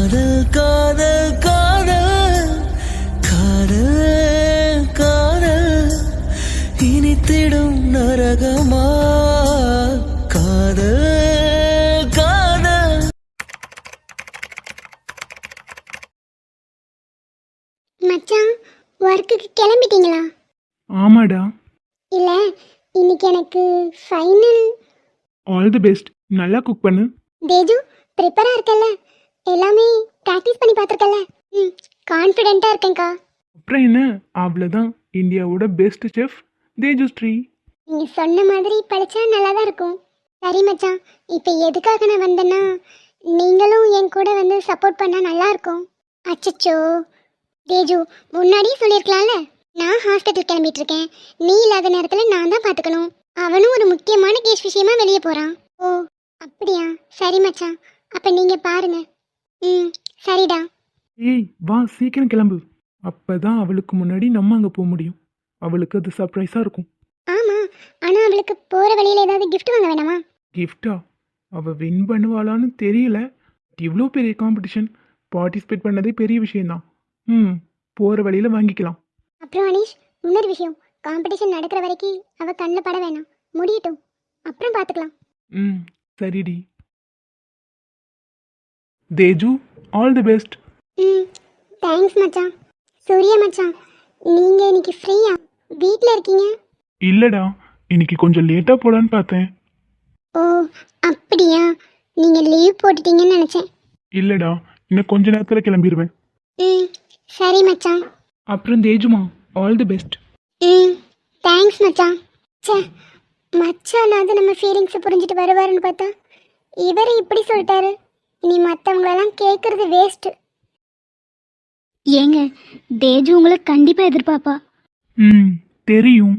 காதல் காதல் காதல் காதல் காதல் இனித்திடும் நரகமா காதல் காதல். மச்சான், ஒர்க்குக்கு கிளம்பிட்டீங்களா? ஆமாடா. இல்ல, இன்னைக்கு எனக்கு ஃபைனல். All the best. நல்லா குக் பண்ணு. தேஜு, ப்ரிப்பரா இருக்கல்ல? எல்லாமே ப்ராக்டிஸ் பண்ணி பார்த்துருக்கல்ல? கான்ஃபிடென்ட்டா இருக்கேன்க்கா. அப்புறம் என்ன, அவ்வளோதான். இந்தியாவோட பெஸ்ட் செஃப் தேஜஸ்ரீ. நீங்க சொன்ன மாதிரி படிச்சா நல்லா தான் இருக்கும். சரி மச்சான், இப்போ எதுக்காக நான் வந்தேன்னா, நீங்களும் என் கூட வந்து சப்போர்ட் பண்ணா நல்லா இருக்கும். அச்சச்சோ தேஜு, முன்னாடியே சொல்லியிருக்கலாம்ல. நான் ஹாஸ்பிட்டல் கிளம்பிட்டு இருக்கேன், நீ இல்லாத நேரத்தில் நான் தான் பார்த்துக்கணும். அவனும் ஒரு முக்கியமான கேஸ் விஷயமா வெளியே போகிறான். ஓ அப்படியா, சரி மச்சான், அப்போ நீங்கள் பாருங்க. சரிடா. ஏய் வா, சீக்கிரம் கிளம்பு. அப்பதான் அவளுக்கு முன்னாடி நம்ம அங்கே போக முடியும். அவளுக்கு அது சர்ப்ரைஸாக இருக்கும். ஆமாம், ஆனால் அவளுக்கு போகிற வழியில் ஏதாவது gift வாங்க வேணாமா? கிஃப்டா? அவள் வின் பண்ணுவாளான்னு தெரியல. இவ்வளோ பெரிய காம்படிஷன் பார்ட்டிசிபேட் பண்ணதே பெரிய விஷயம்தான். போகிற வழியில் வாங்கிக்கலாம். அப்புறம் அனீஷ், இன்னொரு விஷயம், காம்படிஷன் நடக்கிற வரைக்கும் அவள் கண்ணில் பட வேணாம், முடியட்டும், அப்புறம் பார்த்துக்கலாம். சரிடி. Teju, all the best. Thanks மச்சான். சூர்யா மச்சான், நீங்கள் இன்னைக்கு ஃப்ரீயா? வீட்டில் இருக்கீங்க? இல்லைடா, இன்னைக்கு கொஞ்சம் லேட்டாக போகலான்னு பார்த்தேன். ஓ அப்படியா, நீங்கள் லீவ் போட்டுட்டீங்கன்னு நினச்சேன். இல்லைடா, இன்னும் கொஞ்ச நேரத்தில் கிளம்பிடுவேன். சரி மச்சான். அப்புறம் தேஜுமா, ஆல் தி பெஸ்ட். தேங்க்ஸ் மச்சான். சே, மச்சான் அது நம்ம ஃபீலிங்ஸை புரிஞ்சுட்டு வருவாருன்னு பார்த்தா இவர் இப்படி சொல்லிட்டாரு. இனி மற்றவங்களெல்லாம் கேட்குறது வேஸ்ட்டு. ஏங்க, தேஜு உங்களை கண்டிப்பாக எதிர்பார்ப்பா. தெரியும்.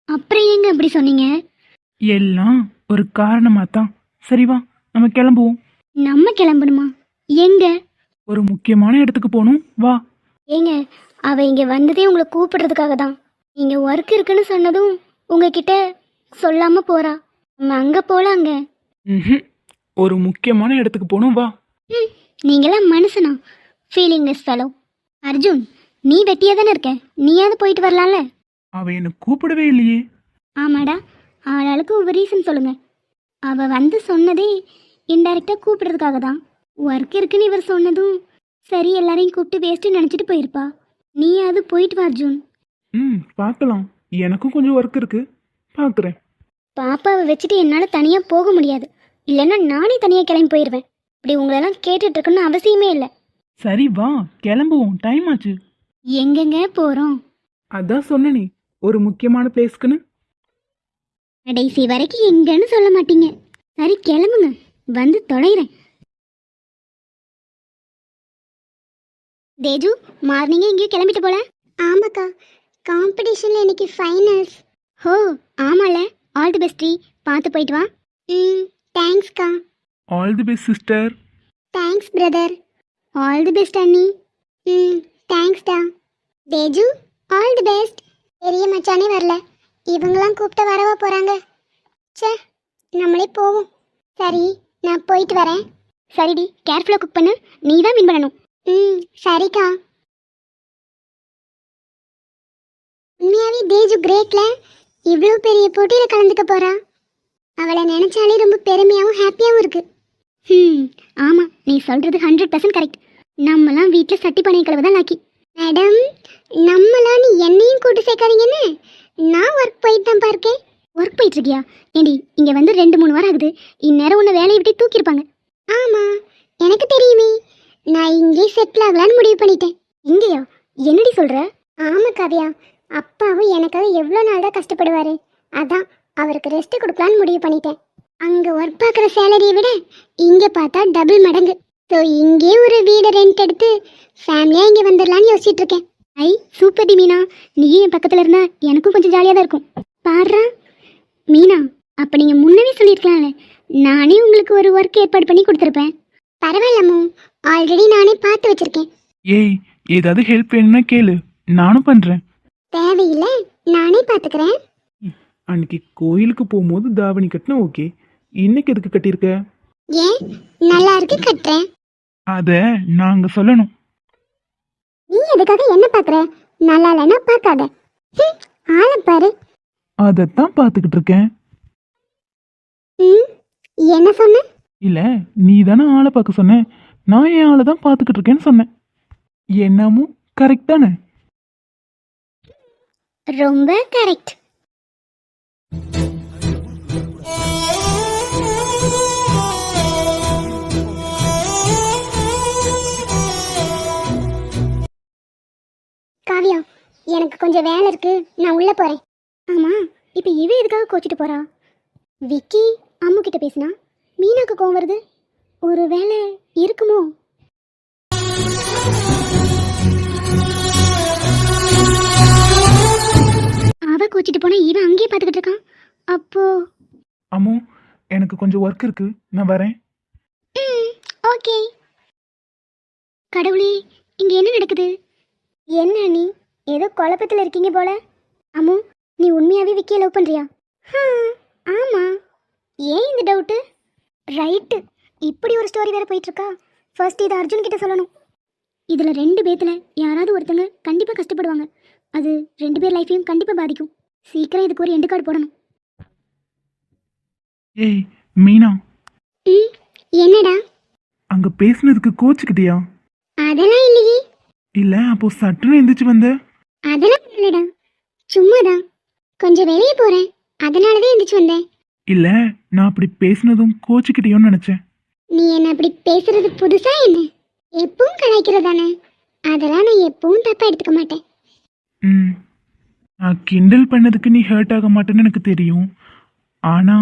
அப்புறம் ஏங்க அப்படி சொன்னீங்க? எல்லாம் ஒரு காரணமாக தான். சரி வா, நம்ம கிளம்புவோம். நம்ம கிளம்பணுமா? எங்க? ஒரு முக்கியமான இடத்துக்கு போகணும், வா. ஏங்க, அவள் இங்கே வந்ததே உங்களை கூப்பிடுறதுக்காக தான். இங்கே ஒர்க் இருக்குன்னு சொன்னதும் உங்ககிட்ட சொல்லாமல் போகிறா. நம்ம அங்கே போகலாங்க. ஒரு முக்கியமான இடத்துக்கு போகணும், வா. நீங்களாம் மனுஷனா? ஃபீலிங்லெஸ் ஃபெலோ. அர்ஜுன், நீ வெட்டியாக தானே இருக்க, நீயாவது போயிட்டு வரலாம்ல. அவள் என்னை கூப்பிடவே இல்லையே. ஆமாடா, ஆளாளுக்கு ஒரு ரீசன் சொல்லுங்கள். அவள் வந்து சொன்னதே இன்டைரக்டாக கூப்பிடுறதுக்காக தான். ஒர்க் இருக்குன்னு இவர் சொன்னதும் சரி எல்லாரையும் கூப்பிட்டு வேஸ்ட்டு நினச்சிட்டு போயிருப்பா. நீ அது போயிட்டு வா அர்ஜுன். பார்க்கலாம். எனக்கும் கொஞ்சம் ஒர்க் இருக்கு, பார்க்குறேன். பாப்பாவை வச்சுட்டு என்னால் தனியாக போக முடியாது. இல்லைன்னா நானே தனியாக கிளம்பி போயிடுவேன். இப்படி உங்களெல்லாம் கேட்டுட்டு இருக்குன்னு அவசியமே இல்லை. சரி வா, கிளம்புவோம், டைம் ஆச்சு. எங்கெங்க போகிறோம்? அதான் சொன்னனே, ஒரு முக்கியமான பிளேஸ்க்குன்னு. கடைசி வரைக்கும் எங்கன்னு சொல்ல மாட்டீங்க. சரி கிளம்புங்க, வந்து தொலைகிறேன். தேஜு, மார்னிங்கே எங்கேயும் கிளம்பிட்டு போல? ஆமாக்கா, காம்படிஷனில் இன்னைக்கு ஃபைனல்ஸ். ஹோ ஆமால, ஆல் தி பெஸ்ட். பார்த்து போயிட்டு வா. தேங்க்ஸ்க்கா. All the best sister. Thanks brother. All the best அண்ணி. தேங்க்ஸ்டா. Teju, all the best. பெரிய மச்சானே வரல, இவங்களாம் கூப்பிட்டு வரவா போகிறாங்க? சே, நம்மளே போவோம். சரி, நான் போயிட்டு வரேன். சரிடி, கேர்ஃபுல்லாக குக் பண்ணு, நீ தான் வின் பண்ணணும். சரிக்கா. உண்மையாவே தேஜு கிரேட்ல, இவ்வளோ பெரிய போட்டியில் கலந்துக்க போறா. அவளை நினைச்சாலே ரொம்ப பெருமையாகவும் ஹாப்பியாகவும் இருக்கு. ஆமாம், நீ சொல்கிறது 100% கரெக்ட். நம்மலாம் வீட்டில் சட்டி பானை கழுவு தான் லாக்கி. மேடம், நம்மளான்னு என்னையும் கூட்டு சேர்க்காதீங்கன்னு. நான் ஒர்க் போயிட்டு தான் பார்க்கேன். ஒர்க் போயிட்டுருக்கியா? ஏண்டி, இங்கே வந்து 2-3 வாரம் ஆகுது. இந்நேரம் உன்னை வேலையை விட்டு தூக்கியிருப்பாங்க. ஆமாம், எனக்கு தெரியுமே. நான் இங்கே செட்டில் ஆகலான்னு முடிவு பண்ணிட்டேன். இங்கேயா? என்னடி சொல்கிற? ஆமாம் காவியா, அப்பாவும் எனக்காக எவ்வளோ நாள் தான் கஷ்டப்படுவார். அதான் அவருக்கு ரெஸ்ட் கொடுக்கலான்னு முடிவு பண்ணிட்டேன். அங்கே ஒர்க் பார்க்குற சேலரியை விட இங்கே பார்த்தா டபுள் மடங்கு. ஸோ இங்கே ஒரு வீடு ரெண்ட் எடுத்து ஃபேமிலியாக இங்கே வந்துடலான்னு யோசிச்சுட்டு இருக்கேன். ஐ சூப்பர் டி மீனா, நீயும் என் பக்கத்தில் இருந்தால் எனக்கும் கொஞ்சம் ஜாலியாக தான் இருக்கும். பாடுறா மீனா, அப்போ நீங்கள் முன்னவே சொல்லியிருக்கலாம்ல, நானே உங்களுக்கு ஒரு ஒர்க் ஏற்பாடு பண்ணி கொடுத்துருப்பேன். பரவாயில்லம்மோ, ஆல்ரெடி நானே பார்த்து வச்சிருக்கேன். ஏய், ஏதாவது ஹெல்ப் வேணும்னா கேளு, நானும் பண்ணுறேன். தேவையில்லை, நானே பார்த்துக்கிறேன். அன்னைக்கு கோயிலுக்கு போகும்போது தாவணி கட்டினா ஓகே, இன்னைக்கு எதுக்கு கட்டியிருக்க? ஏன், நல்லா இருக்கு கட்டுறேன். அதை நாங்க சொல்லணும். நீ எதுக்காக என்ன பார்க்குற? நல்லா இல்லைன்னா பார்க்காத. ஆளை பாரு. அதைத்தான் பார்த்துக்கிட்டு இருக்கேன். ம் என்ன சொன்ன? இல்ல, நீ தானே ஆளை பார்க்க சொன்ன, நான் என் ஆளை தான் பார்த்துக்கிட்டு இருக்கேன்னு சொன்னேன். என்னமும் கரெக்ட் தானே? ரொம்ப கரெக்ட். காவியா, எனக்கு கொஞ்சம் வேலை இருக்கு, நான் உள்ள போறேன். ஆமா, இப்போ இவ எதுக்காக கோச்சிட்டு போறா? விக்கி அம்மு கிட்ட பேசினா மீனாக்கு கோவம் வருது. ஒரு வேலை இருக்குமோ? அவ கோச்சிட்டு போனா இவன் அங்கேயே பார்த்துக்கிட்டு இருக்கான். அப்போ அம்மு, எனக்கு கொஞ்சம் ஒர்க் இருக்கு, நான் வரேன். ஓகே. கடவுளே, இங்க என்ன நடக்குது? என்ன நீ ஏதோ குழப்பத்தில் இருக்கீங்க போல. அம்மு, நீ உண்மையாவே விக்கிய லவ் பண்றியா? ஆமா, ஏன் இந்த டவுட்டு? ரைட்டு, இப்படி ஒரு ஸ்டோரி வேற போயிட்டு இருக்கா. ஃபர்ஸ்ட் இதை அர்ஜுன் கிட்ட சொல்லணும். இதுல 2 பேத்துல யாராவது ஒருத்தங்க கண்டிப்பா கஷ்டப்படுவாங்க. அது 2 பேர் லைஃபையும் கண்டிப்பா பாதிக்கும். சீக்கிரம் இதுக்கு ஒரு எண்டு கார்டு போடணும். ஏய் மீனா, என்னடா? அங்க பேசுனதுக்கு கோச்சுக்கிட்டியா? அதெல்லாம் இல்லையே. இல்ல, அப்போ சட்டுன்னு எந்திரிச்சு வந்த. அதெல்லாம் இல்லடா, சும்மாதான். கொஞ்சம் வெளியே போறேன், அதனாலதான் எந்திரிச்சு வந்தேன். இல்ல, நான் அப்படி பேசுனதும் கோச்சுக்கிட்டியோன்னு நினைச்சேன். நீ என்ன அப்படி பேசுறது புதுசா என்ன? எப்பவும் கலாய்க்கிறதானே, அதெல்லாம் நான் எப்பவும் தப்பா எடுத்துக்க மாட்டேன். ம், நான் கிண்டல் பண்ணதுக்கு நீ ஹர்ட் ஆக மாட்டேன்னு எனக்கு தெரியும். ஆனா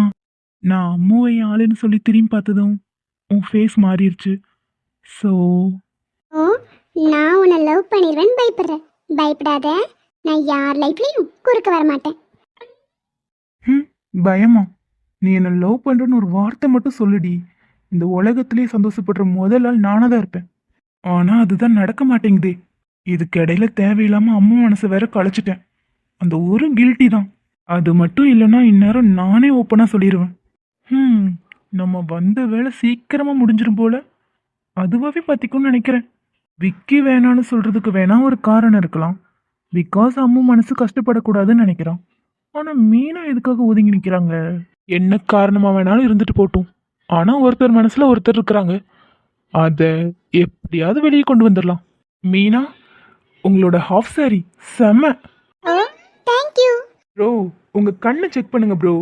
நான் அம்முவை ஆளுன்னு சொல்லி திரும்பி பார்த்ததும் உன் ஃபேஸ் மாறிடுச்சு. ஸோ ஓ, நான் உன்னை லவ் பண்ணிடுவேன்னு பயப்படுறேன். பயப்படாத, நான் யார் லைஃப்லையும் குறுக்க வர மாட்டேன். பயமா? நீ என்னை லவ் பண்ணுறன்னு ஒரு வார்த்தை மட்டும் சொல்லுடி. இந்த உலகத்திலே சந்தோஷப்படுற முதல் ஆள் நானாக தான் இருப்பேன். ஆனால் அதுதான் நடக்க மாட்டேங்குதே. இதுக்கு இடையில தேவையில்லாமல் அம்மா மனசை வேற களைச்சிட்டேன். அந்த ஒரு கில்ட்டி தான். அது மட்டும் இல்லைன்னா இந்நேரம் நானே ஓப்பனாக சொல்லிடுவேன். நம்ம வந்த வேலை சீக்கிரமாக முடிஞ்சிடும் போல. அதுவாகவே பற்றிக்கும்னு நினைக்கிறேன். விக்கி வேணான்னு சொல்கிறதுக்கு வேணா ஒரு காரணம் இருக்கலாம். பிகாஸ் அம்மு மனசு கஷ்டப்படக்கூடாதுன்னு நினைக்கிறான். ஆனால் மீனா எதுக்காக ஒதுங்கி நிற்கிறாங்க? என்ன காரணமாக வேணாலும் இருந்துட்டு போட்டும். ஆனால் ஒருத்தர் மனசில் ஒருத்தர் இருக்கிறாங்க. அதை எப்படியாவது வெளியே கொண்டு வந்துடலாம். மீனா, உங்களோட ஹாஃப் சாரி செம்ம. ஓ, தேங்க்யூ. ப்ரோ, உங்கள் கண்ணை செக் பண்ணுங்க ப்ரோ.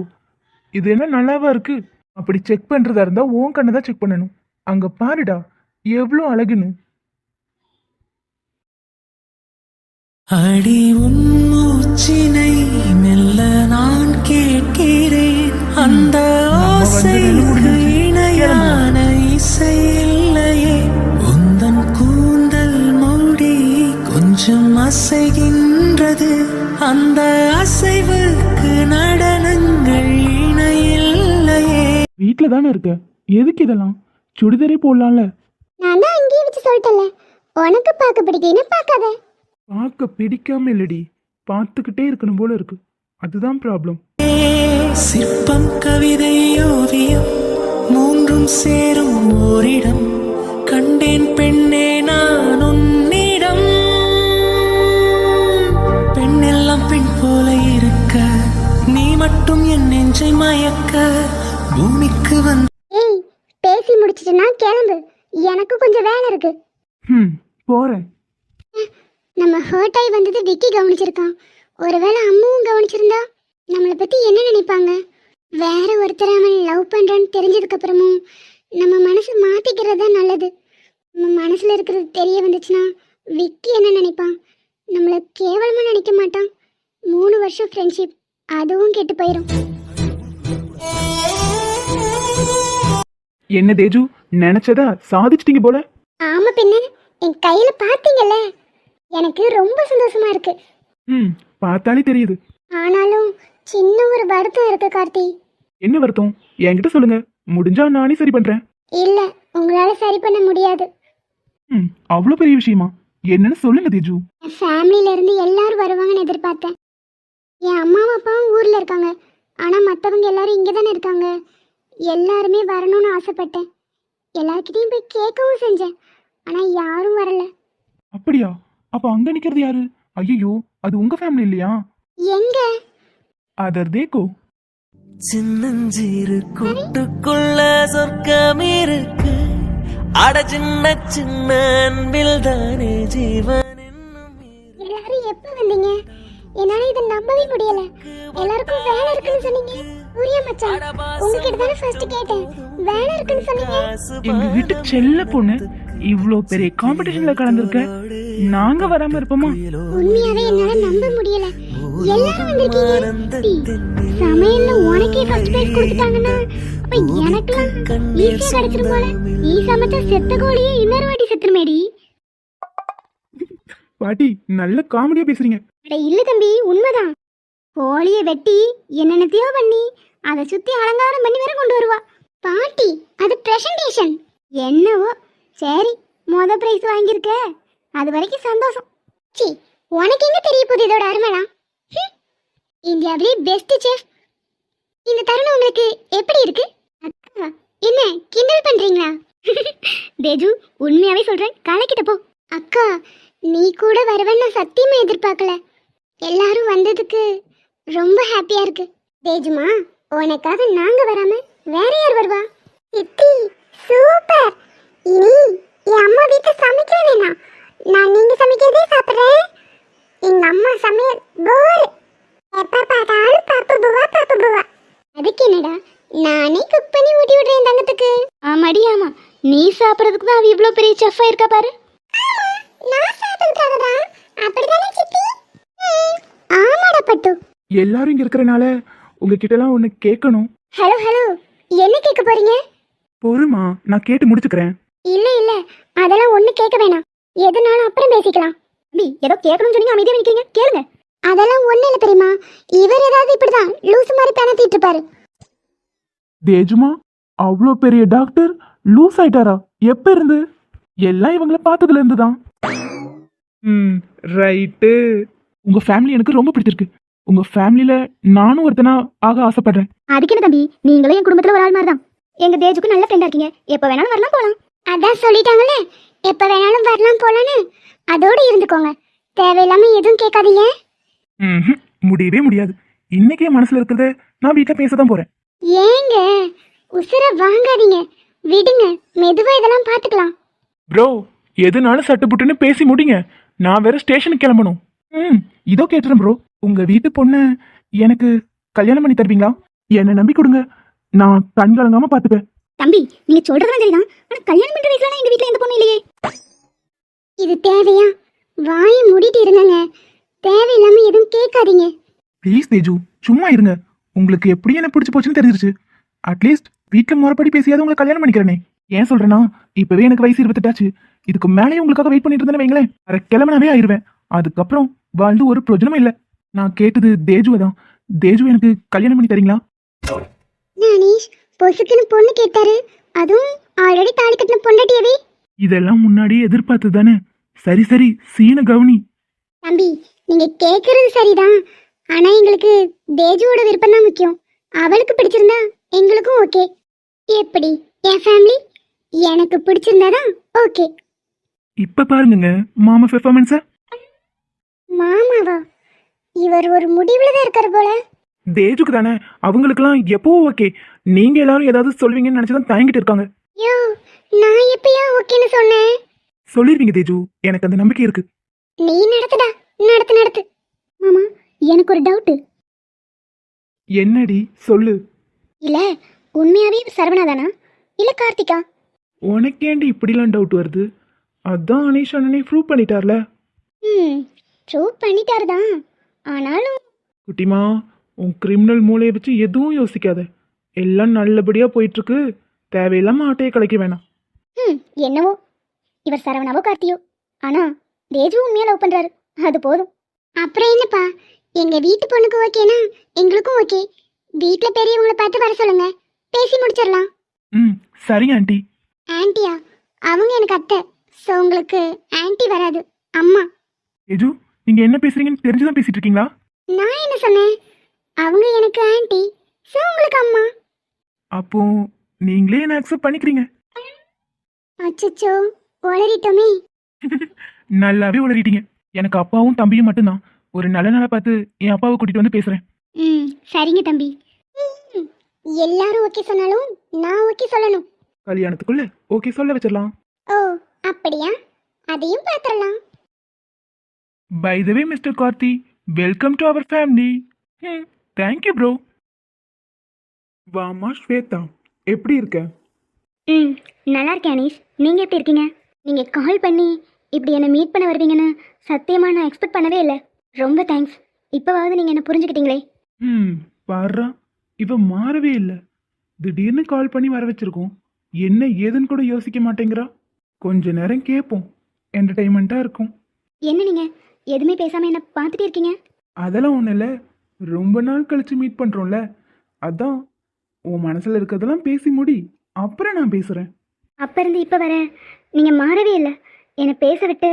இது என்ன நல்லாவா இருக்கு? அப்படி செக் பண்ணுறதா இருந்தால் உன் கண்ணை தான் செக் பண்ணணும். அங்கே பாருடா, எவ்வளோ அழகுன்னு. அடி உன் மூச்சினை மெல்ல நான் கேட்கிறேன். அந்த ஓசைக்கு இணையான இசை இல்லையே. உந்தன் கூந்தல் மூடி கொஞ்சம் அசைகின்றது. அந்த அசைவுக்கு நடனங்கள் இணையில்லையே. வீட்டில் தானே இருக்க, எதுக்கு இதெல்லாம்? சுடிதாரே போடலாம்ல. நான் தான் அங்கேயே வச்சு சொல்லிட்டேன்ல, உனக்கு பார்க்க பிடிக்குன்னு பார்க்காத. பார்க்க பிடிக்காம இல்லடி, பார்த்துக்கிட்டே இருக்கணும் போல இருக்கு. அதுதான் ப்ராப்ளம். சிற்பம், கவிதை, ஓவியம் மூன்றும் சேரும் ஓரிடம். கண்டேன் பெண்ணே நான் உன்னிடம். பெண்ணெல்லாம் பெண் போல இருக்க, நீ மட்டும் என் நெஞ்சை மயக்க. பூமிக்கு வந்து ஏய், பேசி முடிச்சிட்டுனா கிளம்பு, எனக்கு கொஞ்சம் வேலை இருக்கு. போறேன். நம்ம ஹர்ட் ஆகி வந்தது விக்கி கவனிச்சிருக்கான். ஒருவேளை அம்முவும் கவனிச்சிருந்தா நம்மளை பற்றி என்ன நினைப்பாங்க? வேற ஒருத்தர் அவன் லவ் பண்ணுறான்னு தெரிஞ்சதுக்கு அப்புறமும் நம்ம மனசு மாற்றிக்கிறது தான் நல்லது. நம்ம மனசில் இருக்கிறது தெரிய வந்துச்சுன்னா விக்கி என்ன நினைப்பான்? நம்மளை கேவலமாக நினைக்க மாட்டான். 3 வருஷம் ஃப்ரெண்ட்ஷிப், அதுவும் கெட்டு போயிடும். என்ன தேஜு, நினைச்சதா சாதிச்சிட்டீங்க போல. ஆமாம் பின்ன, என் கையில் பார்த்தீங்கல்ல, எனக்கு ரொம்ப சந்தோஷமா இருக்கு. பார்த்தாலே தெரியுது. ஆனாலும் சின்ன ஒரு வருத்தம் இருக்கு கார்த்தி. என்ன வருத்தம்? என்கிட்ட சொல்லுங்க, முடிஞ்சா நானே சரி பண்றேன். இல்ல, உங்களால சரி பண்ண முடியாது. அவ்வளோ பெரிய விஷயமா? என்னன்னு சொல்லுங்க தேஜு. என் ஃபேமிலியில இருந்து எல்லாரும் வருவாங்கன்னு எதிர்பார்த்தேன். என் அம்மாவும் அப்பாவும் ஊர்ல இருக்காங்க, ஆனா மற்றவங்க எல்லாரும் இங்கே தானே இருக்காங்க. எல்லாருமே வரணும்னு ஆசைப்பட்டேன். எல்லார்கிட்டயும் போய் கேட்கவும் செஞ்சேன், ஆனா யாரும் வரல. அப்படியா? அப்ப அங்க நிக்கிறது யாரு? ஐயோ, அது உங்க ஃபேமிலி இல்லையா? எங்க? அதர் தேக்கோ. சின்னஞ்சிறு கூட்டுக்குள்ள சொர்க்கம் இருக்கு, அட சின்ன சின்ன அன்பில் தானே ஜீவன் என்னும் இருக்கு. எல்லாரும் எப்ப வந்தீங்க? என்னால இதை நம்பவே முடியல. எல்லாருக்கும் வேலை இருக்குன்னு சொன்னீங்க. சூர்யா மச்சான், உங்ககிட்ட தானே ஃபர்ஸ்ட் கேட்டேன், வேலை இருக்குன்னு சொன்னீங்க. எங்க வீட்டு செல்ல பொண்ணு இவ்ளோ பெரிய காம்படிஷன்ல கலந்துருக்க, நாங்க வராம இருப்போமா? உண்மையாவே என்னால நம்ப முடியல. எல்லாரும் வந்திருக்கீங்க. டீ, சமையல்ல உனக்கே ஃபர்ஸ்ட் பிரைஸ் கொடுத்துட்டாங்கன்னா அப்ப எனக்குலாம் ஈஸியா கிடைச்சிரும் போல. நீ சமைச்ச செத்த கோழியே இன்னொரு வாட்டி செத்துருமேடி. பாட்டி நல்ல காமெடியா பேசுறீங்க. அட இல்ல தம்பி, உண்மைதான். கோழியை வெட்டி என்னென்னத்தையோ பண்ணி அதை சுத்தி அலங்காரம் பண்ணி வேற கொண்டு வருவா. பாட்டி, அது பிரசன்டேஷன். என்னவோ சரி, பிரைஸ் வாங்கியிருக்க, அது வரைக்கும் சந்தோஷம். சி, உனக்கு எங்க தெரிய போகுது இதோட அருமைலாம்? இந்தியாவிலே பெஸ்ட் செஃப். இந்த தருணம் உங்களுக்கு எப்படி இருக்கு? அக்கா, என்ன கிண்டல் பண்றீங்களா? தேஜு, உண்மையாவே சொல்றேன், கலைக்கிட்ட போ. அக்கா, நீ கூட வருவேன்னு நான் சத்தியமா எதிர்பார்க்கல. எல்லாரும் வந்ததுக்கு ரொம்ப ஹாப்பியா இருக்கு. தேஜுமா, உனக்காக நாங்க வராம வேற யார் வருவா? சித்தி, சூப்பர். இனி என் அம்மா வீட்டை சமைக்க வேணாம், நான் நீங்க சமைக்கிறதே சாப்பிடுறேன். எங்க அம்மா சமையல் போர். எப்ப பார்த்தாலும் பாப்பு புவா பாப்பு புவா. அதுக்கு என்னடா, நானே குக் பண்ணி ஊட்டி விடுறேன் தங்கத்துக்கு. ஆமாடி ஆமா, நீ சாப்பிட்றதுக்கு தான் அவ இவ்வளோ பெரிய செஃப்பா இருக்கா பாரு. நான் சாப்பிடுறதுக்காக தான். அப்படிதானே சித்தி? ஆமாடா பட்டு. எல்லாரும் இங்க இருக்கிறனால உங்ககிட்ட எல்லாம் ஒண்ணு கேட்கணும். ஹலோ ஹலோ, என்ன கேட்க போறீங்க? பொறுமா, நான் கேட்டு முடிச்சுக்கிறேன். இல்ல இல்ல, அதெல்லாம் ஒண்ணு கேட்க வேணாம். எதுனாலும் அப்புறம் பேசிக்கலாம். தம்பி, ஏதோ கேட்கணும்னு சொன்னீங்க, அமைதியா நிக்கிறீங்க, கேளுங்க. அதெல்லாம் ஒண்ணு இல்ல பெரியமா, இவர் ஏதாவது இப்படிதான் லூசு மாதிரி பேனத்திட்டு இருப்பாரு. தேஜுமா, அவ்வளோ பெரிய டாக்டர் லூஸ் ஆயிட்டாரா? எப்ப இருந்து? எல்லாம் இவங்கள பார்த்ததுல இருந்து தான். ரைட்டு. உங்க ஃபேமிலி எனக்கு ரொம்ப பிடிச்சிருக்கு. உங்க ஃபேமிலியில நானும் ஒருத்தனா ஆக ஆசைப்படுறேன். அதுக்கு என்ன தம்பி, நீங்களும் என் குடும்பத்துல ஒரு ஆள் மாதிரி தான். எங்க தேஜுக்கு நல்ல ஃப்ரெண்டா இருக்கீங்க, எப்ப வேணாலும் வரலாம் போலாம். அதான் சொல்லிட்டாங்களே, எப்ப வேணாலும் வரலாம் போலான்னு. அதோட இருந்துக்கோங்க, தேவையில்லாம எதுவும் கேட்காதீங்க. முடியவே முடியாது. இன்னைக்கே மனசுல இருக்கிறத நான் வீட்டுல பேசதான் போறேன். ஏங்க உசுர வாங்காதீங்க, விடுங்க, மெதுவா இதெல்லாம் பாத்துக்கலாம். ப்ரோ, எதுனாலும் சட்டுப்புட்டுன்னு பேசி முடிங்க. நான் வேற ஸ்டேஷனுக்கு கிளம்பணும். இதோ கேட்டுறேன் ப்ரோ. உங்க வீட்டு பொண்ணு எனக்கு கல்யாணம் பண்ணி தருவீங்களா? என்னை நம்பி கொடுங்க, நான் கண் கலங்காம பாத்துப்பேன். தம்பி, நீங்க சொல்றதுலாம் சரிதான், ஆனா கல்யாணம் பண்ற வயசுல எங்க வீட்டுல எந்த பொண்ணு இல்லையே. இது தேவையா? வாயை மூடிட்டு இருங்கங்க, தேவையில்லாம எதுவும் கேட்காதீங்க. ப்ளீஸ் தேஜு, சும்மா இருங்க. உங்களுக்கு எப்படி என்ன பிடிச்சி போச்சுன்னு தெரிஞ்சிருச்சு. அட்லீஸ்ட் வீட்டுல முறைப்படி பேசியாவது உங்களை கல்யாணம் பண்ணிக்கிறேனே. ஏன் சொல்றேன்னா, இப்பவே எனக்கு வயசு 28 ஆச்சு. இதுக்கு மேலேயே உங்களுக்காக வெயிட் பண்ணிட்டு இருந்தேன்னு வைங்களேன், வேற கிளம்பனாவே ஆயிருவேன். அதுக்கப்புறம் வாழ்ந்து ஒரு பிரயோஜனமும் இல்லை. நான் கேட்டது தேஜுவை தான். தேஜு எனக்கு கல்யாணம் பண்ணி தரீங்களா? நானீஷ் பொசுக்குன்னு பொண்ணு கேட்டாரு, அதுவும் ஆல்ரெடி தாலி கட்டின பொண்டாட்டியவே. இதெல்லாம் முன்னாடியே எதிர்பார்த்து தானே. சரி சரி, சீன கவுனி. தம்பி, நீங்க கேக்குறது சரிதான், ஆனா எங்களுக்கு தேஜுவோட விருப்பம் தான் முக்கியம். அவளுக்கு பிடிச்சிருந்தா எங்களுக்கும் ஓகே. எப்படி என் ஃபேமிலி எனக்கு பிடிச்சிருந்தாதான் ஓகே. இப்ப பாருங்க மாமா பெர்ஃபார்மன்ஸ. மாமாவா? இவர் ஒரு முடிவுல தான் இருக்காரு போல. தேஜுக்கு தானே, அவங்களுக்குலாம் எப்பவும் ஓகே. நீங்க எல்லாரும் ஏதாவது சொல்வீங்கன்னு நினைச்சுதான் தயங்கிட்டு இருக்காங்க. யோ, நான் எப்பயா ஓகேன்னு சொன்னேன்? சொல்லிருவீங்க தேஜு, எனக்கு அந்த நம்பிக்கை இருக்கு. நீ நடத்துடா, நடத்து நடத்து. மாமா, எனக்கு ஒரு டவுட்டு. என்னடி சொல்லு. இல்ல, உண்மையாவே சரவணா தானா இல்ல கார்த்திகா? உனக்கேண்டி இப்படிலாம் டவுட் வருது? அதான் அனீஷ் அண்ணனே ப்ரூவ் பண்ணிட்டார்ல. ப்ரூவ் பண்ணிட்டாரு தான், ஆனாலும் குட்டிமா, உன் கிரிமினல் மூளையை வச்சு எதுவும் யோசிக்காத. எல்லாம் நல்லபடியா போயிட்டு இருக்கு. தேவையில்லாம ஆட்டையை கலைக்க வேணாம். என்னவோ இவர் சரவணாவோ கார்த்தியோ, ஆனா தேஜு உண்மையா லவ் பண்றாரு, அது போதும். அப்புறம் என்னப்பா, எங்க வீட்டு பொண்ணுக்கு ஓகேனா எங்களுக்கும் ஓகே. வீட்டுல பெரியவங்களை பார்த்து வர சொல்லுங்க, பேசி முடிச்சிடலாம். சரிங்க ஆண்டி. ஆன்ட்டியா? அவங்க எனக்கு அத்தை, ஸோ உங்களுக்கு ஆன்ட்டி வராது, அம்மா. தேஜு, நீங்க என்ன பேசுறீங்கன்னு தெரிஞ்சுதான் பேசிட்டு இருக்கீங்களா? நான் என்ன சொன்னேன்? அவங்க எனக்கு ஆன்ட்டி, ஸோ உங்களுக்கு அம்மா. அப்போ நீங்களே என்ன அக்செப்ட் பண்ணிக்கிறீங்க? அச்சச்சோ, உளறிட்டோமே. நல்லாவே உளறிட்டீங்க. எனக்கு அப்பாவும் தம்பியும் மட்டும்தான். ஒரு நல்ல நாளா பார்த்து என் அப்பாவை கூட்டிட்டு வந்து பேசுறேன். ம் சரிங்க தம்பி. ம், எல்லாரும் ஓகே சொன்னாலும் நான் ஓகே சொல்லணும். கல்யாணத்துக்குள்ள ஓகே சொல்ல வச்சிடலாம். ஓ, அப்படியா? அதையும் பார்த்துடலாம். By the way mister Karthi, welcome to our family. Thank you bro. வாமா ஸ்வேதா, எப்படி இருக்க? ம் நல்லா இருக்கேன் அனீஷ். நீங்கள் எப்படி இருக்கீங்க? நீங்கள் கால் பண்ணி இப்படி என்னை மீட் பண்ண வருவீங்கன்னு சத்தியமாக நான் எக்ஸ்பெக்ட் பண்ணவே இல்லை. ரொம்ப தேங்க்ஸ். இப்போவாவது நீங்கள் என்ன புரிஞ்சுக்கிட்டீங்களே. பாருடா, இவ மாறவே இல்லை. திடீர்னு கால் பண்ணி வர வச்சிருக்கோம். என்ன ஏதுன்னு கூட யோசிக்க மாட்டேங்கிறா. கொஞ்ச நேரம் கேட்போம், என்டர்டைன்மெண்ட்டாக இருக்கும். என்ன நீங்கள் எதுவுமே பேசாமல் என்ன பார்த்துட்டே இருக்கீங்க? அதெல்லாம் ஒன்றும் இல்லை, ரொம்ப நாள் கழிச்சு மீட் பண்ணுறோம்ல, அதான் உன் மனசில் இருக்கிறதெல்லாம் பேசி முடி, அப்புறம் நான் பேசுகிறேன். அப்போ இருந்து இப்போ வர நீங்கள் மாறவே இல்லை. என்னை பேச விட்டு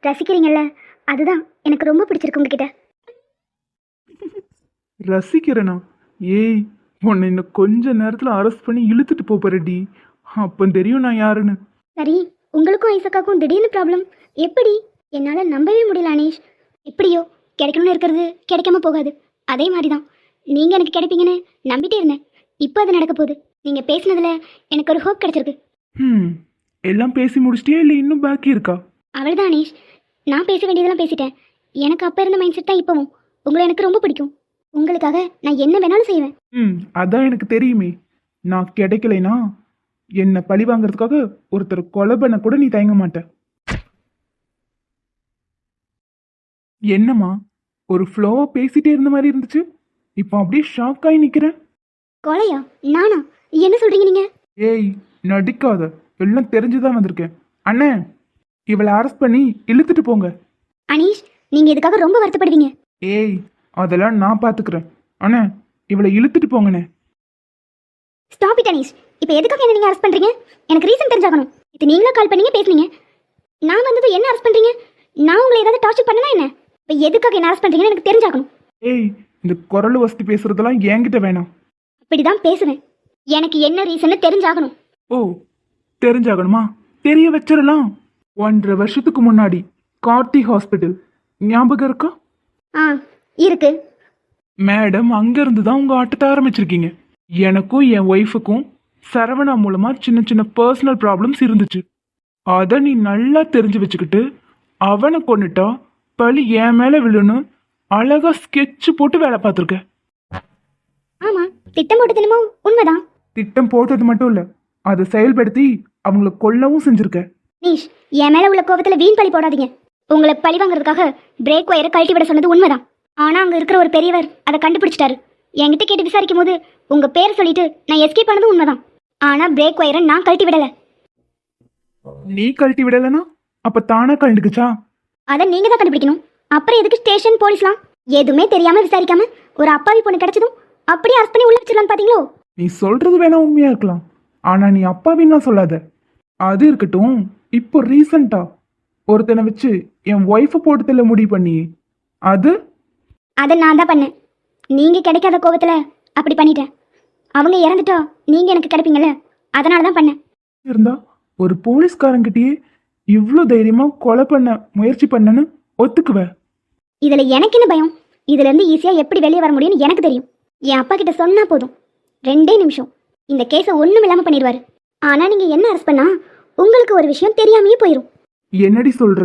ரசிக்கிறீங்கல்ல, அதுதான் எனக்கு ரொம்ப பிடிச்சிருக்கு உங்ககிட்ட. ரசிக்கிறேனா? ஏய், உன்னை இன்னும் கொஞ்ச நேரத்தில் அரெஸ்ட் பண்ணி இழுத்துட்டு போறடி. அப்போ தெரியும் நான் யாருன்னு. சரி, உங்களுக்கும் ஐசக்காக்கும் திடீர்னு ப்ராப்ளம் எப்படி? என்னால் நம்பவே முடியல அனீஷ். எப்படியோ கிடைக்கணும்னு இருக்கிறது கிடைக்காம போகாது. அதே மாதிரி தான் நீங்கள் எனக்கு கிடைப்பீங்கன்னு நம்பிட்டே இருந்தேன். இப்போ அது நடக்க போகுது. நீங்கள் பேசினதில் எனக்கு ஒரு ஹோப் கிடைச்சிருக்கு. எல்லாம் பேசி முடிச்சிட்டியா இல்லை இன்னும் பாக்கி இருக்கா? அவ்வளோதான் அனீஷ், நான் பேச வேண்டியதெல்லாம் பேசிட்டேன். எனக்கு அப்போ இருந்த மைண்ட் செட் தான் இப்போவும். உங்களை எனக்கு ரொம்ப பிடிக்கும். உங்களுக்காக நான் என்ன வேணாலும் செய்வேன். அதான் எனக்கு தெரியுமே. நான் கிடைக்கலைனா என்னை பழி வாங்குறதுக்காக ஒருத்தர் கொலை பண்ண கூட நீ தயங்க மாட்ட. என்னம்மா, ஒரு ஃப்ளோவா பேசிட்டே இருந்த மாதிரி இருந்துச்சு, இப்போ அப்படியே ஷாக் ஆகி நிக்கிறேன். கொலையா? நானா? என்ன சொல்கிறீங்க நீங்கள்? ஏய், நடிக்காத, எல்லாம் தெரிஞ்சுதான் வந்திருக்கேன். அண்ணே, இவளை அரெஸ்ட் பண்ணி இழுத்துட்டு போங்க. அனீஷ், நீங்கள் இதுக்காக ரொம்ப வருத்தப்படுவீங்க. ஏய், அதெல்லாம் நான் பார்த்துக்கிறேன். அண்ணே, இவளை இழுத்துட்டு போங்கண்ணே. Stop it Anish. இப்போ எதுக்காக என்ன நீங்கள் அரெஸ்ட் பண்ணுறீங்க? எனக்கு ரீசன் தெரிஞ்சாகணும். இது நீங்களா கால் பண்ணீங்க, பேசுனீங்க. நான் வந்தது என்ன அரெஸ்ட் பண்ணுறீங்க? நான் உங்களை ஏதாவது டார்ச்சர் பண்ணனா என்ன? இப்போ எதுக்காக என்ன அரெஸ்ட் பண்ணுறீங்கன்னு எனக்கு தெரிஞ்சாகணும். ஏய், இந்த குரல் வசதி பேசுறதெல்லாம் என்கிட்ட வேணாம். அப்படி தான் பேசுவேன். எனக்கு என்ன ரீசன்னு தெரிஞ்சாகணும். ஓ, தெரிஞ்சாகணுமா? தெரிய வச்சிடலாம். 1.5 வருஷத்துக்கு முன்னாடி கார்த்தி ஹாஸ்பிட்டல் ஞாபகம் இருக்கா? ஆ இருக்கு. மேடம், அங்கேருந்து தான் உங்கள் ஆட்டத்தை ஆரம்பிச்சிருக்கீங்க. எனக்கும் என் ஒய்ஃபுக்கும் சரவணா மூலமாக சின்ன சின்ன பர்சனல் ப்ராப்ளம்ஸ் இருந்துச்சு. அதை நீ நல்லா தெரிஞ்சு வச்சுக்கிட்டு அவனை கொண்டுட்டா பழி என் மேலே விழுன்னு அழகாக ஸ்கெட்ச் போட்டு வேலை பார்த்துருக்க. ஆமாம், திட்டம் போட்டதுனமோ உண்மைதான். திட்டம் போட்டது மட்டும் இல்லை, அதை செயல்படுத்தி அவங்கள கொல்லவும் செஞ்சுருக்க. நீஷ், என் மேலே உள்ள கோபத்தில் வீண் பழி போடாதீங்க. உங்களை பழி வாங்குறதுக்காக பிரேக் ஒயரை கழட்டி விட சொன்னது உண்மைதான். ஆனால் அங்கே இருக்கிற ஒரு பெரியவர் அதை கண்டுபிடிச்சிட்டாரு. என்கிட்ட கேட்டு விசாரிக்கும் போது உங்கள் பேரை சொல்லிட்டு நான் எஸ்கேப் பண்ணதும் உண்மைதான். ஆனால் பிரேக் ஒயரை நான் கழட்டி விடலை. நீ கழட்டி விடலைன்னா அப்போ தானா கழண்டுக்குச்சா? அதை நீங்கள் தான் கண்டுபிடிக்கணும். அப்புறம் எதுக்கு ஸ்டேஷன் போலீஸ்லாம்? எதுவுமே தெரியாமல் விசாரிக்காம ஒரு அப்பாவி பொண்ணு கிடைச்சதும் அப்படியே அரெஸ்ட் பண்ணி உள்ள வச்சிடலான்னு பார்த்தீங்களோ? நீ சொல்றது வேணா உண்மையா இருக்கலாம், ஆனா நீ அப்பாவின்னா சொல்லாத. அது இருக்கட்டும், இப்போ ரீசண்டா ஒருத்தனை வச்சு என் ஒய்ஃபை போட்டு தள்ள முடிவு பண்ணி அதை நான் தான் பண்ணேன். நீங்கள் கிடைக்காத கோபத்தில் அப்படி பண்ணிட்டேன். அவங்க இறந்துட்டா நீங்கள் எனக்கு கிடைப்பீங்கல்ல, அதனால தான் பண்ணேன். இருந்தா ஒரு போலீஸ்காரங்கிட்டயே இவ்வளோ தைரியமா கொலை பண்ண முயற்சி பண்ணன்னு ஒத்துக்குவ? இதில் எனக்கு என்ன பயம்? இதுலேருந்து ஈஸியாக எப்படி வெளியே வர முடியும்னு எனக்கு தெரியும். என் அப்பா கிட்ட சொன்னால் போதும், 2 நிமிஷம் இந்த கேஸை ஒன்றும் இல்லாமல் பண்ணிடுவார். ஆனால் நீங்கள் என்ன அரெஸ்ட் பண்ணா உங்களுக்கு ஒரு விஷயம் தெரியாமையே போயிடும். என்னடி சொல்ற?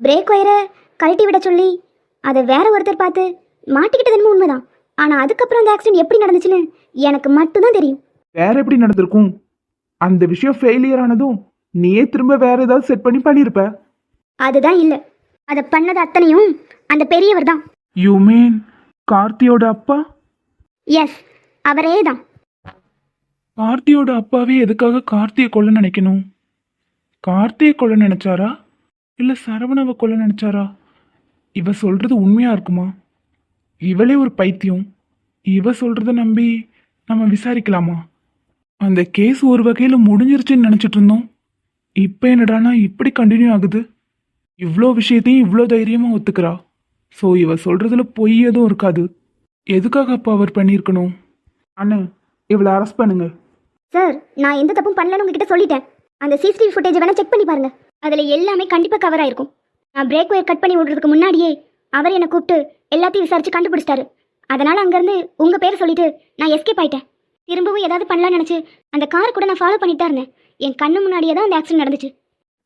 பிரேக் ஒயரை கழட்டி விட சொல்லி அதை வேற ஒருத்தர் பார்த்து மாட்டிக்கிட்டது என்னமோ உண்மைதான். ஆனால் அதுக்கப்புறம் அந்த ஆக்சிடென்ட் எப்படி நடந்துச்சுன்னு எனக்கு மட்டும்தான் தெரியும். வேற எப்படி நடந்திருக்கும்? அந்த விஷயம் ஃபெயிலியர் ஆனதும் நீயே திரும்ப வேற ஏதாவது செட் பண்ணி பண்ணியிருப்ப. அதுதான் இல்லை, அதை பண்ணது அத்தனையும் அந்த பெரியவர் தான். யூ மீன் கார்த்தியோட அப்பா? எஸ், அவரே தான். கார்த்தியோட அப்பாவே எதுக்காக கார்த்தியை கொல்ல நினைக்கணும்? கார்த்தியை கொல்ல நினைச்சாரா இல்லை சரவணாவை கொல்ல நினைச்சாரா? இவ சொல்றது உண்மையா இருக்குமா? இவளே ஒரு பைத்தியம். இவ சொல்றத நம்பி நம்ம விசாரிக்கலாமா? அந்த கேஸ் ஒரு வகையில் முடிஞ்சிருச்சுன்னு நினச்சிட்டு இருந்தோம். இப்போ என்னடானா இப்படி கண்டினியூ ஆகுது. இவ்வளோ விஷயத்தையும் இவ்வளோ தைரியமாக ஒத்துக்கிறா. ஸோ இவ சொல்றதுல பொய் எதுவும் இருக்காது. எதுக்காக அப்போ அவர் பண்ணியிருக்கணும்? அண்ணே, இவளை அரெஸ்ட் பண்ணுங்க. சார், நான் எந்த தப்பும் பண்ணலன்னு உங்ககிட்ட சொல்லிட்டேன். அந்த சிசிடிவி ஃபுட்டேஜ் வேணால் செக் பண்ணி பாருங்க. அதில் எல்லாமே கண்டிப்பாக கவர் ஆயிருக்கும். நான் பிரேக் ஒயர் கட் பண்ணி விடுறதுக்கு முன்னாடியே அவர் என்னை கூப்பிட்டு எல்லாத்தையும் விசாரித்து கண்டுபிடிச்சிட்டாரு. அதனால் அங்கேருந்து உங்கள் பேர் சொல்லிட்டு நான் எஸ்கேப் ஆயிட்டேன். திரும்பவும் ஏதாவது பண்ணலாம்னு நினச்சி அந்த கார் கூட நான் ஃபாலோ பண்ணிட்டு தான் இருந்தேன். என் கண்ணு முன்னாடியே தான் அந்த ஆக்சிடென்ட் நடந்துச்சு.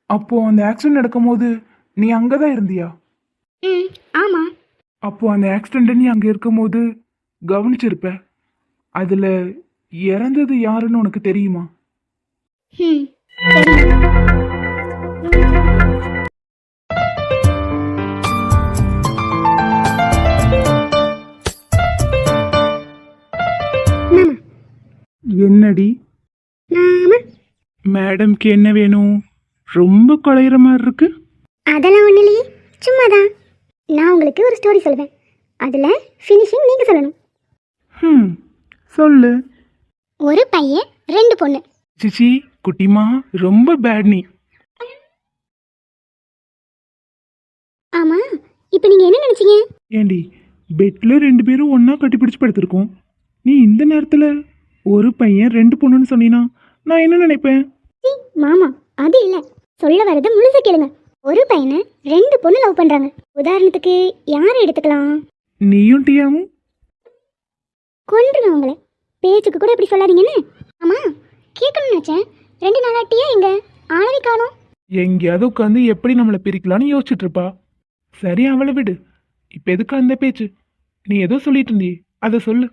அப்போ அந்த ஆக்சிடென்ட் நடக்கும்போது நீ அங்கே தான் இருந்தியா? ம், ஆமாம். அப்போ அந்த ஆக்சிடெண்ட்டை நீ அங்கே இருக்கும்போது கவனிச்சிருப்ப. அதில் இறந்தது யாருன்னு உனக்கு தெரியுமா? ம், சரி. என்னடி மேடம்க்கு என்ன வேணும்? ரொம்ப குழையிற மாதிரி இருக்கு. அதெல்லாம் ஒன்றும் இல்லையே, சும்மா தான். நான் உங்களுக்கு ஒரு ஸ்டோரி சொல்லுவேன், அதில் ஃபினிஷிங் நீங்கள் சொல்லணும். சொல்லு. ஒரு பையன் 2 பொண்ணு. சிச்சி குட்டிமா, ரொம்ப பேட் நீ. ஆமாம், இப்போ நீங்கள் என்ன நினச்சிங்க? ஏண்டி, பெட்ல 2 பேரும் ஒன்றா கட்டிப்பிடிச்சு படுத்திருக்கோம். நீ இந்த நேரத்தில் ஒரு பையன் 2 பொண்ணுன்னு சொன்னீனா நான் என்ன நினைப்பேன்? மாமா, அது இல்லை, சொல்ல வரது முழுச கேளுங்க. ஒரு பையனை 2 பொண்ணு லவ் பண்ணுறாங்க. உதாரணத்துக்கு யாரை எடுத்துக்கலாம்? நீயும் டியாவும்? கொன்றுங்க உங்களை, பேச்சுக்கு கூட இப்படி சொல்லாதீங்கன்னு. ஆமாம், கேட்கணும்னு நினச்சேன். 2 நாளா டியா எங்க ஆளவே காணோம். எங்கேயாவது உட்காந்து எப்படி நம்மளை பிரிக்கலான்னு யோசிச்சுட்டு இருப்பா. சரி, அவளை விடு. இப்போ எதுக்கு அந்த பேச்சு? நீ ஏதோ சொல்லிட்டு இருந்தியே, அதை சொல்லு.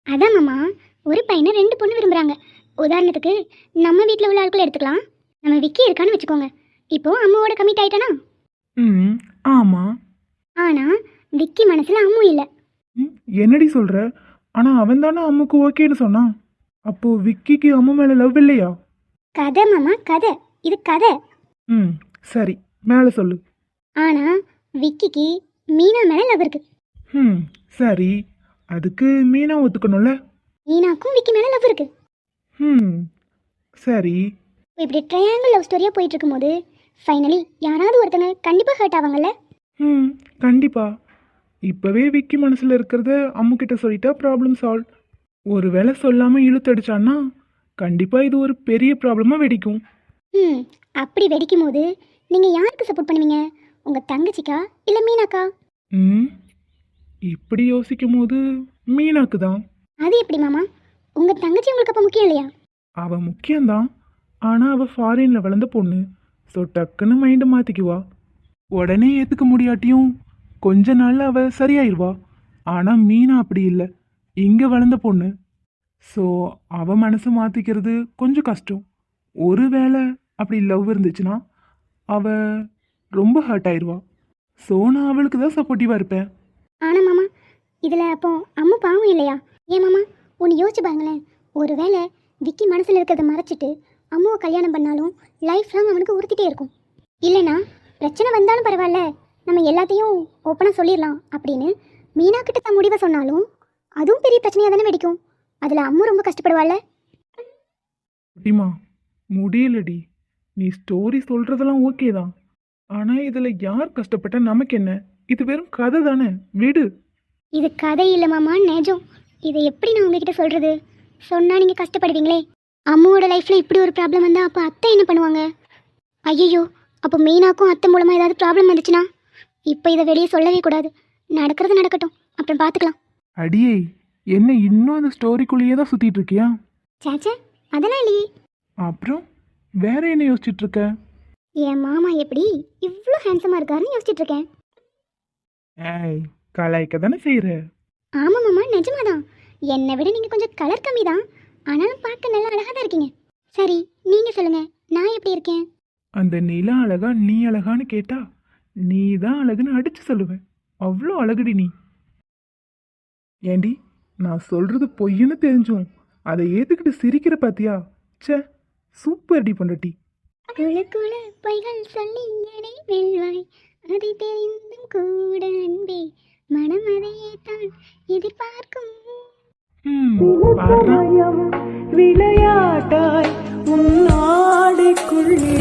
அதான் மாமா, ஒரு பையனை 2 பொண்ணு விரும்புகிறாங்க. உதாரணத்துக்கு நம்ம வீட்டில் உள்ள ஆட்களை எடுத்துக்கலாம். நம்ம விக்கி இருக்கான்னு வச்சுக்கோங்க. இப்போ அம்மாவோட கமிட் ஆயிட்டானா? ஆமாம். ஆனால் விக்கி மனசில் அம்மு இல்லை. என்னடி சொல்கிற? ஆனால் அவன் தானே அம்முக்கு ஓகேன்னு சொன்னான். அப்போது விக்கிக்கு அம்மு மேலே லவ் இல்லையா? கதை மாமா, கதை. இது கதை. சரி, மேலே சொல்லு. ஆனால் விக்கிக்கு மீனா மேலே லவ் இருக்கு. சரி, அதுக்கு மீனா ஒத்துக்கணும்ல? மீனாக்கும் விக்கி மேலே லவ் இருக்கு. சரி. இப்படி ட்ரையாங்கிள் லவ் ஸ்டோரியாக போயிட்டு இருக்கும்போது ஃபைனலி யாராவது ஒருத்தங்க கண்டிப்பாக ஹர்ட் ஆவாங்கல்ல? கண்டிப்பா. இப்போவே விக்கி மனசில் இருக்கிறத அம்முக்கிட்ட சொல்லிட்டா ப்ராப்ளம் சால்வ். ஒரு வேளை சொல்லாமல் இழுத்தடிச்சான்னா கண்டிப்பாக இது ஒரு பெரிய ப்ராப்ளமாக வெடிக்கும். அப்படி வெடிக்கும் போது நீங்கள் யாருக்கு சப்போர்ட் பண்ணுவீங்க? உங்கள் தங்கச்சிக்கா இல்லை மீனாக்கா? இப்படி யோசிக்கும் போது மீனாக்கு தான். அது எப்படி மாமா? உங்கள் தங்கச்சி உங்களுக்கு அப்போ முக்கியம் இல்லையா? அவள் முக்கியம்தான், ஆனால் அவள் ஃபாரினில் வளர்ந்த பொண்ணு. ஸோ டக்குன்னு மைண்டை மாற்றிக்குவா. உடனே ஏற்றுக்க முடியாட்டியும் கொஞ்ச நாளில் அவள் சரியாயிருவா. ஆனால் மீனா அப்படி இல்லை, இங்கே வளர்ந்த பொண்ணு. ஸோ அவள் மனசை மாற்றிக்கிறது கொஞ்சம் கஷ்டம். ஒருவேளை அப்படி லவ் இருந்துச்சுன்னா அவள் ரொம்ப ஹர்ட் ஆயிடுவா. ஸோ நான் அவளுக்கு தான் சப்போர்ட்டிவாக இருப்பேன். ஆனால் மாமா, இதில் அப்போ அம்மா பாவம் இல்லையா? ஏன் மாமா, ஒன்று யோசிச்சு பாருங்களேன். ஒருவேளை விக்கி மனசில் இருக்கிறத மறைச்சிட்டு அம்மாவை கல்யாணம் பண்ணாலும் லைஃப் லாங் அவனுக்கு உறுத்திட்டே இருக்கும். இல்லைனா பிரச்சனை வந்தாலும் பரவாயில்ல, நம்ம எல்லாத்தையும் ஓப்பனாக சொல்லிடலாம் அப்படின்னு மீனா கிட்ட தான் முடிவை சொன்னாலும் அதுவும் பெரிய பிரச்சனையாக தானே வெடிக்கும். அதில் அம்மா ரொம்ப கஷ்டப்படுவாள்ல. குட்டிமா, முடியலடி. நீ ஸ்டோரி சொல்கிறதெல்லாம் ஓகே தான், ஆனால் இதில் யார் கஷ்டப்பட்டா நமக்கு என்ன? இது வெறும் கதை தானே, விடு. இது கதை இல்லை மாமா, நிஜம். இதை எப்படி நான் உங்ககிட்ட சொல்கிறது? சொன்னால் நீங்கள் கஷ்டப்படுவீங்களே. அம்மாவோட லைஃப்பில் இப்படி ஒரு ப்ராப்ளம் வந்தால் அப்போ அத்தை என்ன பண்ணுவாங்க? ஐயோ, அப்போ மீனாக்கும் அத்தை மூலமாக ஏதாவது ப்ராப்ளம் வந்துச்சுன்னா? இப்போ இதை வெளியே சொல்லவே கூடாது. நடக்கிறது நடக்கட்டும், அப்புறம் பார்த்துக்கலாம். அடியே, என்ன இன்னும் அந்த ஸ்டோரிக்குள்ளேயே தான் சுற்றிட்டு இருக்கியா? சேச்சே, அதெல்லாம் இல்லையே. அப்புறம் வேற என்ன யோசிச்சுட்டு இருக்க? என் மாமா எப்படி இவ்வளோ ஹேண்ட்ஸமாக இருக்காருன்னு யோசிச்சுட்டு இருக்கேன். ஏய், கலாய்க்க தானே செய்கிற? ஆமாம் மாமா, நிஜமாதான். என்னை விட நீங்கள் கொஞ்சம் கலர் கம்மி தான், ஆனாலும் பார்க்க நல்லா அழகாக தான் இருக்கீங்க. சரி, நீங்கள் சொல்லுங்கள், நான் எப்படி இருக்கேன்? அந்த நிலா அழகா நீ அழகான்னு கேட்டா நீ தான் அழகுன்னு அடிச்சு சொல்லுவேன். அவ்வளோ அழகுடி நீ. ஏண்டி, நான் சொல்றது பொய்ன்னு தெரிஞ்சும் அதை ஏத்துக்கிட்டு சிரிக்கிற பாத்தியா? ச்சே, சூப்பர் டி பொண்டட்டி. குழு குழு பொய்கள் சொல்லி என்னை வெல்வாய், அதை தெரிந்தும் கூட அன்பே மனம் அதையே தான் எதிர்பார்க்கும். விளையாட்டாய் உன் நாடைக்குள்ளே